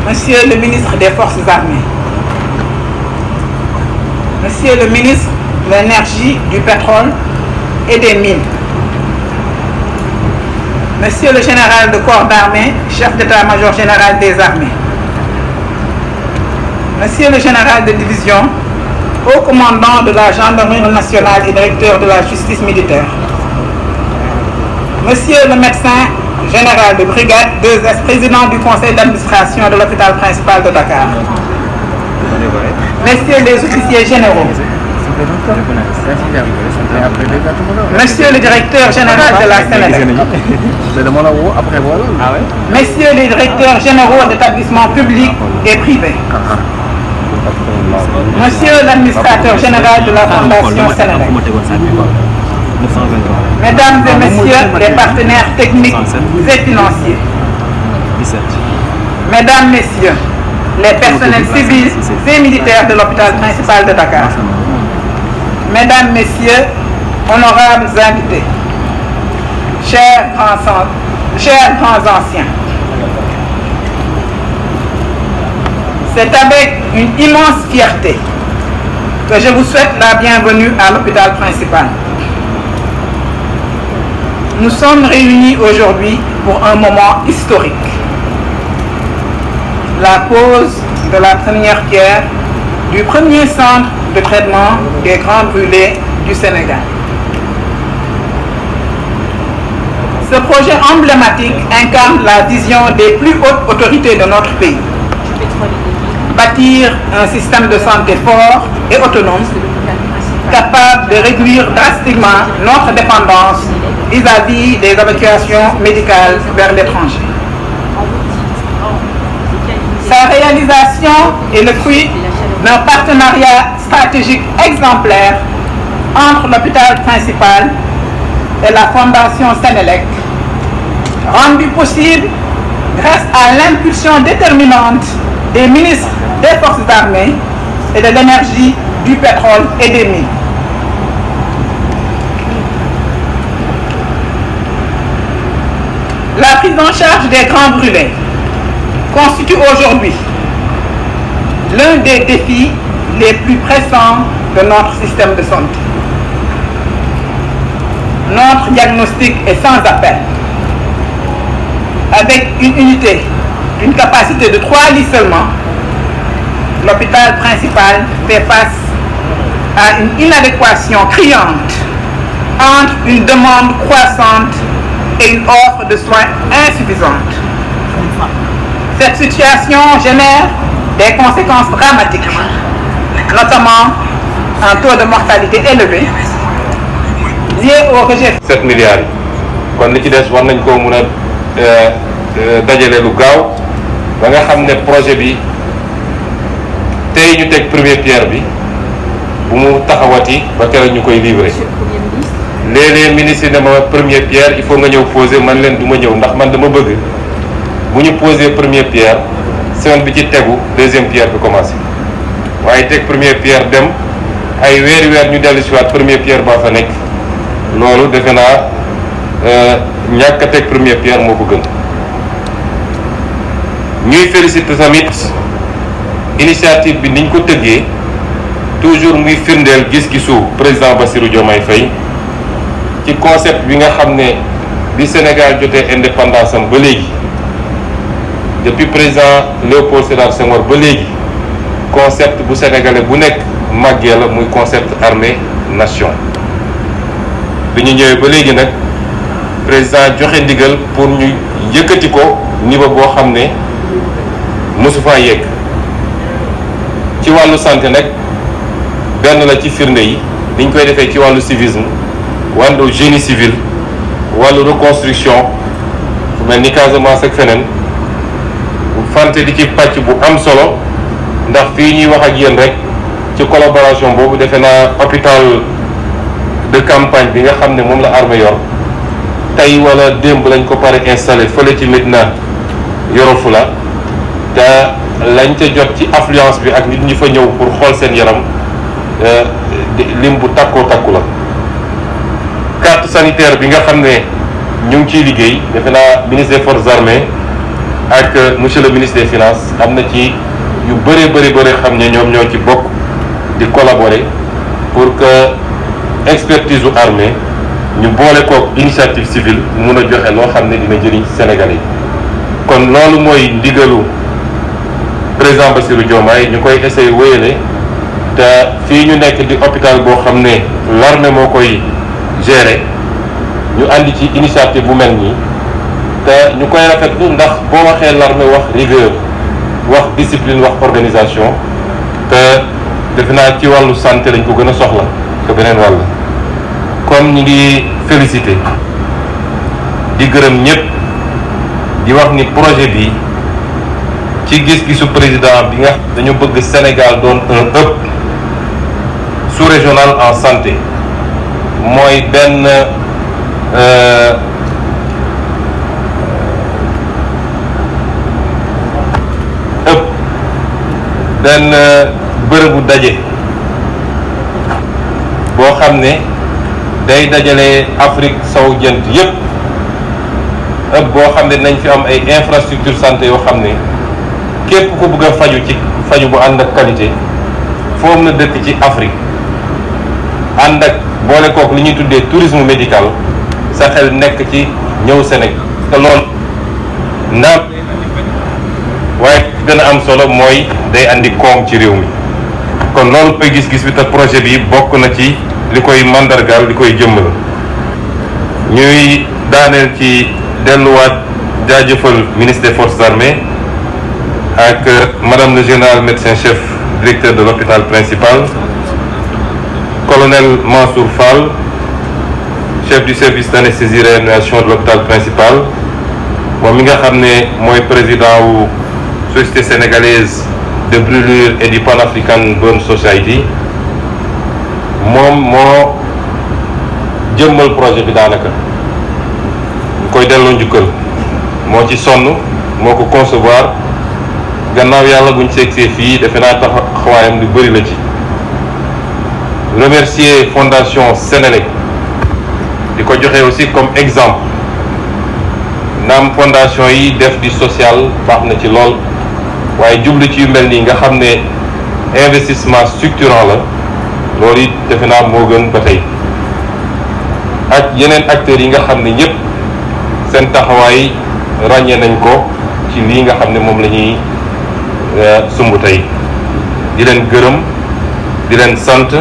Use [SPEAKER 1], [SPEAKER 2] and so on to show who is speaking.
[SPEAKER 1] Monsieur le ministre des Forces armées, Monsieur le ministre de l'Énergie, du Pétrole et des Mines, Monsieur le général de corps d'armée, chef d'état-major général des armées, Monsieur le général de division, haut commandant de la gendarmerie nationale et directeur de la justice militaire, Monsieur le médecin général de brigade 2S, président du conseil d'administration de l'hôpital principal de Dakar, Messieurs les officiers généraux, Monsieur le directeur général de la Sénélec, Messieurs les directeurs généraux d'établissements publics et privés, Monsieur l'administrateur général de la Fondation Sénélec, Mesdames et Messieurs les partenaires techniques et financiers, Mesdames, Messieurs les personnels civils et militaires de l'hôpital principal de Dakar, Mesdames, Messieurs, honorables invités, chers grands anciens, c'est avec une immense fierté que je vous souhaite la bienvenue à l'hôpital principal. Nous sommes réunis aujourd'hui pour un moment historique. La pose de la première pierre du premier centre de traitement des grands brûlés du Sénégal. Ce projet emblématique incarne la vision des plus hautes autorités de notre pays. Bâtir un système de santé fort et autonome, capable de réduire drastiquement notre dépendance vis-à-vis des évacuations médicales vers l'étranger. Sa réalisation est le fruit d'un partenariat stratégique exemplaire entre l'hôpital principal et la Fondation Sénélec, rendu possible grâce à l'impulsion déterminante des ministres des Forces armées et de l'énergie, du pétrole et des mines. La prise en charge des grands brûlés constitue aujourd'hui l'un des défis les plus pressants de notre système de santé. Notre diagnostic est sans appel. Avec une unité d'une capacité de 3 lits seulement, l'hôpital principal fait face à une inadéquation criante entre une demande croissante et une offre de soins insuffisante. Cette situation génère des conséquences dramatiques, notamment un taux de mortalité élevé lié au rejet.
[SPEAKER 2] 7 milliards kon li ci des war nañ koo mun a dajale lu gaaw ba nga xam ne projet bi tey ñu teg première pierre bi bu mu taxawati ba keroog ñu koy livrer léeg-léeg ministre ne ma première pierre il faut nga ñëw poser man leen du ma ñëw ndax man dama bëgg bu ñu poser première pierre semaine bi ci tegu deuxième pierre bi commencé waaye teg première pierre dem ay weer ñu dellu si waat première pierre baa fa nekk loolu defe naa ñàkk a teg première pierre moo ko gën. ñuy féliciter tamit initiative bi niñ ko tëggee toujours muy firndeel gis-gisu président Bassirou Diomaye Faye ci concept bi nga xam ne bi Sénégal jotee indépendance am ba léegi depuis président Léopold Sédar Senghor ba léegi concept bu sénégalais bu nekk màggee la muy concept armée nation. bi ñu ñëwee ba léegi nag président joxe ndigal pour ñu yëkkati ko niveau boo xam ne mosu faa yegg ci wàllu santé nag benn la ci firnde yi niñ koy defee ci wàllu civisme wàllu génie civil wàllu reconstruction fu mel ni Casamance ak feneen fante di ci pàcc bu am solo ndax fii ñuy wax ak yéen rek ci collaboration boobu defe naa hôpital de campagne bi nga xam ne moom la armée yor tey wala démb lañ ko pare installé fële ci Médina Yoro Fula te lañ ca jot ci affluence bi ak nit ñi fa ñëw pour xool seen yaram lim bu takkoo takku la. carte sanitaire bi nga xam ne ñu ngi ciy liggéey defe naa ministre des forces armées ak monsieur le ministre des finances am na ci yu bëri xam ne ñoom ñoo ci bokk di collaborer pour que expertise u armée ñu boole kook initiative civile mun a joxe loo xam ne dina jëriñ Sénégalais yi kon loolu mooy ndigalu président Bassirou Diomaye ñu koy essayer wéyale te fii ñu nekk di hôpital boo xam ne l'armée moo koy gérer ñu andi ci initiative bu mel nii te ñu koy rafetlu ndax boo waxee l'armée wax rigueur wax discipline wax organisation te defe naa ci wàllu santé lañ ko gën a soxla te beneen wàll kon ñu ngi félicité di gërëm ñëpp di wax ni projet bi ci gis-gisu président bi nga dañu bëgg Sénégal doon un hub sous-régional en santé mooy benn benn bërëbu daje boo xam ne day dajale Afrique sowu jant yépp ëpp boo xam ne nañ fi am ay infrastructure santé yoo xam ne képp ku bëgg a faju ci faju bu ànd ak qualité foo na dëkk ci Afrique ànd ak boole kook li ñuy tuddee tourisme médical sa xel nekk ci ñëw Sénégal te loolu naam waaye gën a am solo mooy day andi koom ci réew mi kon loolu koy gis-gis bi te projet bi bokk na ci li koy mandargaal li koy jëmmal ñuy daaneel ci delluwaat jaajëfal ministre des forces armées ak madame le général médecin chef directeur de l'hôpital principal colonel Mansour Fall chef du service d'anesthésie réanimation de l'hôpital principal moom mi nga xam ne mooy président wu société sénégalaise de brûlure et du Pan African Burn Society moom moo jëmmal projet bi daanaka ñu koy delloo njukkal moo ci sonn moo ko concevoir gannaaw yàlla buñ seegsee fii defe naa taxawaayam lu bëri la ci remercier fondation Sénélec di ko joxe aussi comme exemple naam fondation yi def di social baax na ci lool waaye jublu ci yu mel nii nga xam ne investissement structurant la loolu it defe naa moo gën ba tey ak yeneen acteurs yi nga xam ne ñëpp seen taxawaay ràññee nañ ko ci lii nga xam ne moom la ñuy sumb tey di leen gërëm di leen sant